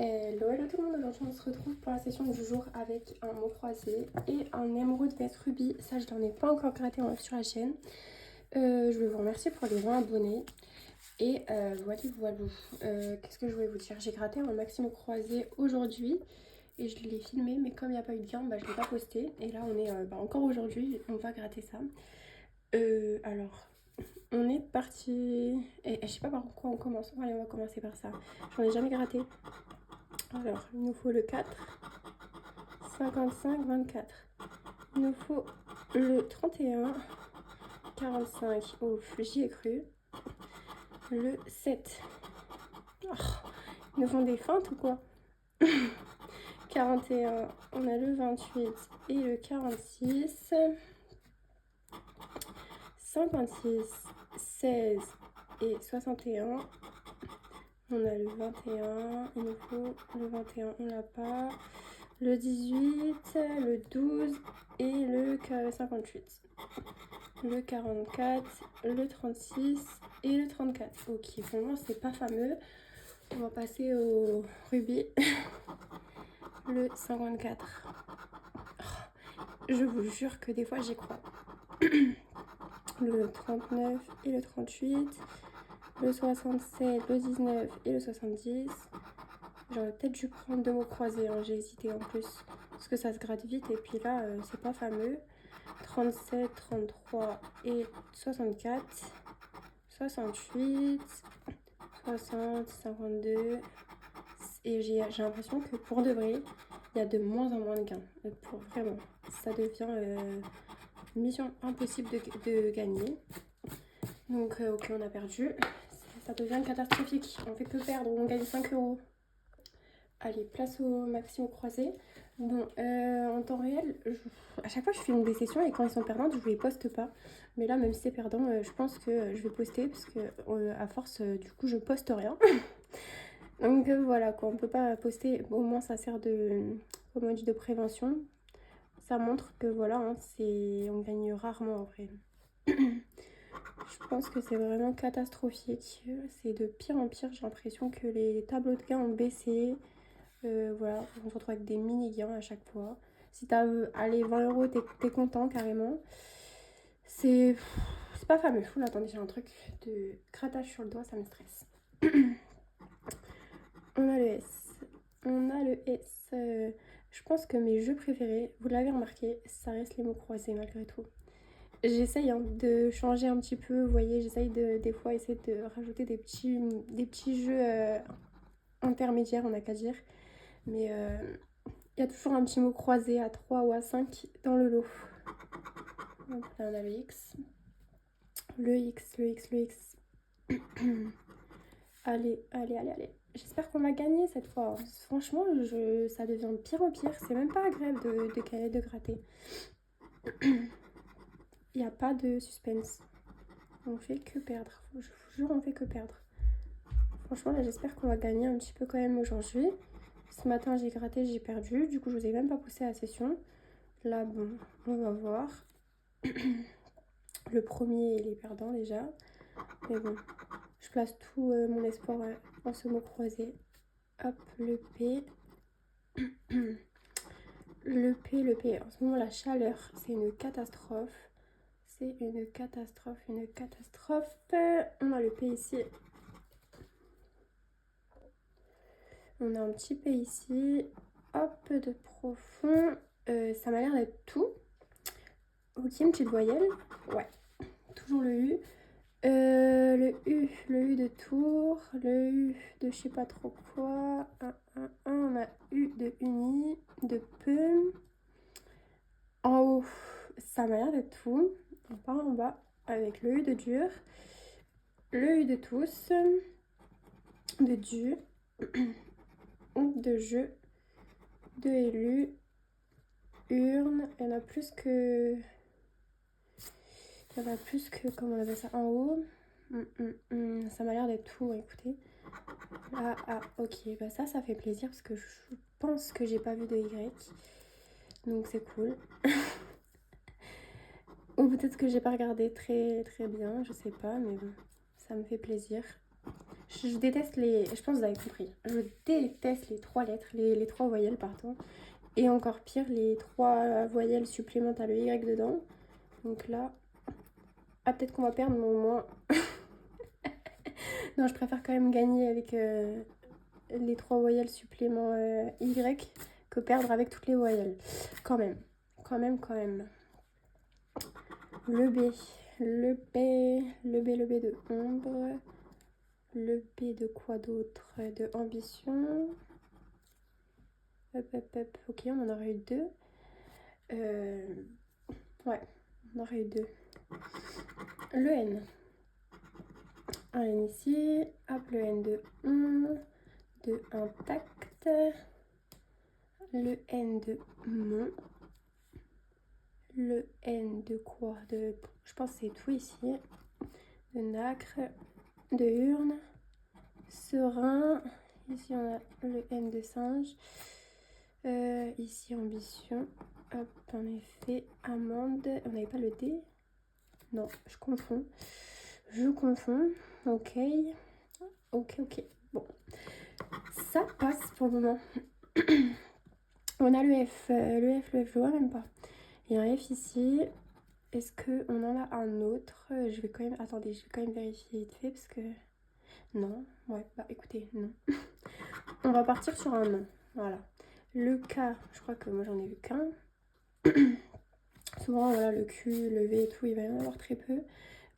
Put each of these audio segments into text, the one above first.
Hello tout le monde, aujourd'hui on se retrouve pour la session du jour avec un mot croisé et un émeraude vs rubis. Ça je n'en ai pas encore gratté en live sur la chaîne. Je veux vous remercier pour les 20 abonnés. Et voilà. Qu'est-ce que je voulais vous dire? J'ai gratté un maxi croisé aujourd'hui et je l'ai filmé, mais comme il n'y a pas eu de gain, je ne l'ai pas posté. Et là on est encore aujourd'hui, on va gratter ça. Alors, on est parti. Et je sais pas par quoi on commence. Allez, on va commencer par ça. J'en ai jamais gratté. Alors, il nous faut le 4, 55, 24. Il nous faut le 31, 45. Ouf, j'y ai cru. Le 7. Oh, ils nous font des feintes ou quoi? 41, on a le 28 et le 46. 56, 16 et 61. On a le 21, il nous faut le 21, on l'a pas. Le 18, le 12 et le 58. Le 44, le 36 et le 34. Ok, pour moi c'est pas fameux. On va passer au rubis. Le 54. Oh, je vous jure que des fois j'y crois. Le 39 et le 38. Le 67, le 19 et le 70. J'aurais peut-être dû prendre deux mots croisés, hein. J'ai hésité en plus. Parce que ça se gratte vite et puis là, c'est pas fameux. 37, 33 et 64. 68, 60, 52. Et j'ai l'impression que pour de vrai, il y a de moins en moins de gains. Pour vraiment, ça devient mission impossible de gagner. Donc, ok, on a perdu. Ça devient catastrophique. On fait que perdre, on gagne 5 euros. Allez, place au maxi au croisé. Bon, en temps réel, à chaque fois je filme des sessions et quand ils sont perdants, je les poste pas. Mais là, même si c'est perdant, je pense que je vais poster parce que à force, du coup, je poste rien. Donc voilà quoi, on peut pas poster. Au moins, ça sert de, comment on dit, de prévention. Ça montre que voilà, hein, on gagne rarement en vrai. Je pense que c'est vraiment catastrophique. C'est de pire en pire. J'ai l'impression que les tableaux de gains ont baissé. Voilà, on se retrouve avec des mini gains à chaque fois. Si t'as allez 20 euros, t'es content carrément. C'est pas fameux. Oula, attendez, j'ai un truc de grattage sur le doigt, ça me stresse. On a le S. On a le S. Je pense que mes jeux préférés, vous l'avez remarqué, ça reste les mots croisés malgré tout. J'essaye de changer un petit peu, vous voyez, j'essaye des fois essayer de rajouter des petits jeux intermédiaires, on n'a qu'à dire. Mais il y a toujours un petit mot croisé à 3 ou à 5 dans le lot. Donc là on a le X. Le X, le X, le X. Allez, allez, allez, allez. J'espère qu'on va gagner cette fois. Franchement, ça devient de pire en pire. C'est même pas agréable de gratter. Il n'y a pas de suspense. On fait que perdre. Je vous jure, on fait que perdre. Franchement, là, j'espère qu'on va gagner un petit peu quand même aujourd'hui. Ce matin, j'ai gratté, j'ai perdu. Du coup, je vous ai même pas poussé à la session. Là, bon, on va voir. Le premier, il est perdant déjà. Mais bon, je place tout mon espoir en ce mot croisé. Hop, le P. Le P, le P. En ce moment, la chaleur, c'est une catastrophe. C'est une catastrophe, une catastrophe. On a le P ici. On a un petit P ici. Hop, de profond. Ça m'a l'air d'être tout. Ok, une petite voyelle. Ouais, toujours le U. Le U de tour, le U de je sais pas trop quoi. On a U de uni, de peu. En haut, ça m'a l'air d'être tout. On part en bas avec le U de dur, le U de tous, de dur, de jeu, de élu, urne. Il y en a plus que. Il y en a plus que. Comment on appelle ça? En haut. Ça m'a l'air d'être tout, écoutez. Ok, bah ça fait plaisir parce que je pense que j'ai pas vu de Y. Donc c'est cool. Ou peut-être que j'ai pas regardé très très bien, je sais pas, mais bon, ça me fait plaisir. Je déteste les... Je pense que vous avez compris. Je déteste les 3 lettres, les 3 voyelles, pardon. Et encore pire, les 3 voyelles supplémentaires, le Y dedans. Donc là... Ah, peut-être qu'on va perdre, mais au moins... Non, je préfère quand même gagner avec les 3 voyelles supplément Y que perdre avec toutes les voyelles. Quand même. Quand même. Le B. Le B de ombre. Le B de quoi d'autre? De ambition. Hop. Ok, on en aurait eu 2. Ouais, on aurait eu 2. Le N. Un N ici. Hop, le N de intact. Le N de mon. Le N de quoi? Je pense que c'est tout ici. De nacre. De urne. Serein. Ici on a le N de singe. Ici ambition. Hop, en effet. Amande. On n'avait pas le D? Non, je confonds. Ok. Bon. Ça passe pour le moment. On a le F. Le F, je vois même pas. Il y a un F ici. Est-ce qu'on en a un autre? Je vais quand même... Attendez, je vais quand même vérifier vite fait parce que... Non. Ouais, bah écoutez, non. On va partir sur un non. Voilà. Le K, je crois que moi j'en ai vu qu'un. Souvent, voilà, le Q, le V et tout, il va y en avoir très peu.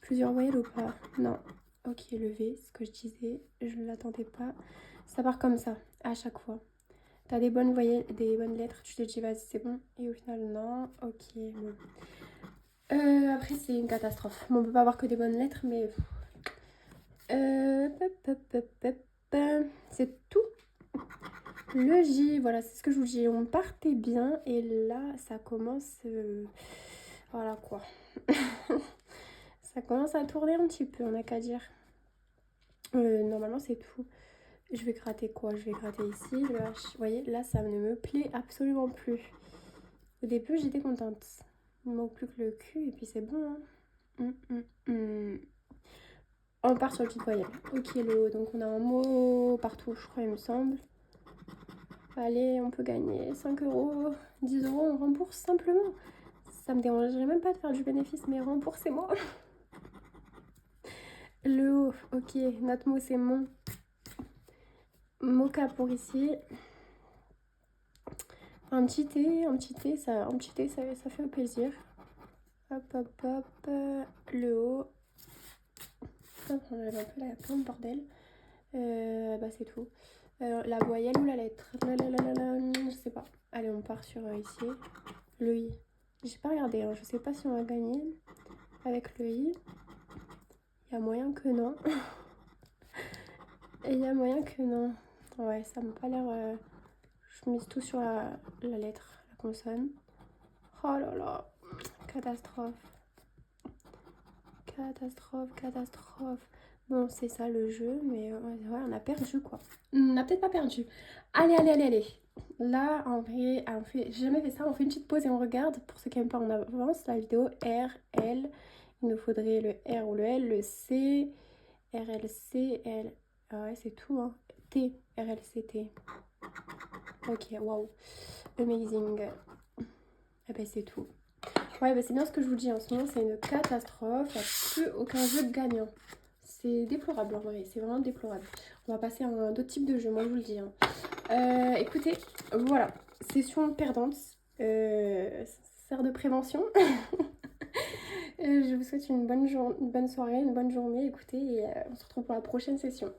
Plusieurs voyelles ou pas? Non. Ok, le V, c'est ce que je disais. Je ne l'attendais pas. Ça part comme ça, à chaque fois. T'as des bonnes voyelles, des bonnes lettres, tu te dis vas-y, c'est bon. Et au final, non. Ok, bon. Après, c'est une catastrophe. Bon, on peut pas avoir que des bonnes lettres, mais... C'est tout. Le J, voilà, c'est ce que je vous dis. On partait bien et là, ça commence... Voilà quoi. Ça commence à tourner un petit peu, on n'a qu'à dire. Normalement, c'est tout. Je vais gratter quoi? Je vais gratter ici, le H. Vous voyez, là, ça ne me plaît absolument plus. Au début, j'étais contente. Il ne manque plus que le Q et puis c'est bon. Hein. On part sur le petite voyelle. Ok, le O. Donc, on a un mot partout, je crois, il me semble. Allez, on peut gagner 5 €, 10 €, on rembourse simplement. Ça me dérangerait même pas de faire du bénéfice, mais remboursez-moi. Le O, ok, notre mot c'est mon. Mocha pour ici. Un petit thé, ça fait plaisir. Hop. Le O. Hop, on enlève un peu, là, il y a plein de bordel. Bah c'est tout. La voyelle ou la lettre? Je sais pas. Allez, on part sur ici. Le I. J'ai pas regardé, hein. Je sais pas si on va gagner avec le I. Il y a moyen que non. Et il y a moyen que non. Ouais, ça m'a pas l'air... Je mise tout sur la lettre, la consonne. Oh là là. Catastrophe. Bon, c'est ça le jeu, mais ouais, on a perdu quoi. On n'a peut-être pas perdu. Allez. Là, en vrai, j'ai jamais fait ça. On fait une petite pause et on regarde. Pour ceux qui n'aiment pas, on avance la vidéo. R, L. Il nous faudrait le R ou le L, le C, R, L, C, L. Ah ouais, c'est tout, hein. T, R, L, C, T. Ok, waouh. Amazing. Eh ben, c'est tout. Ouais, bah c'est bien ce que je vous dis. En ce moment, c'est une catastrophe. Il n'y a plus aucun jeu gagnant. C'est déplorable en vrai. C'est vraiment déplorable. On va passer à un autre type de jeu, moi je vous le dis. Hein. Écoutez, voilà. Session perdante. Ça sert de prévention. Je vous souhaite une bonne soirée, une bonne journée. Écoutez, et on se retrouve pour la prochaine session.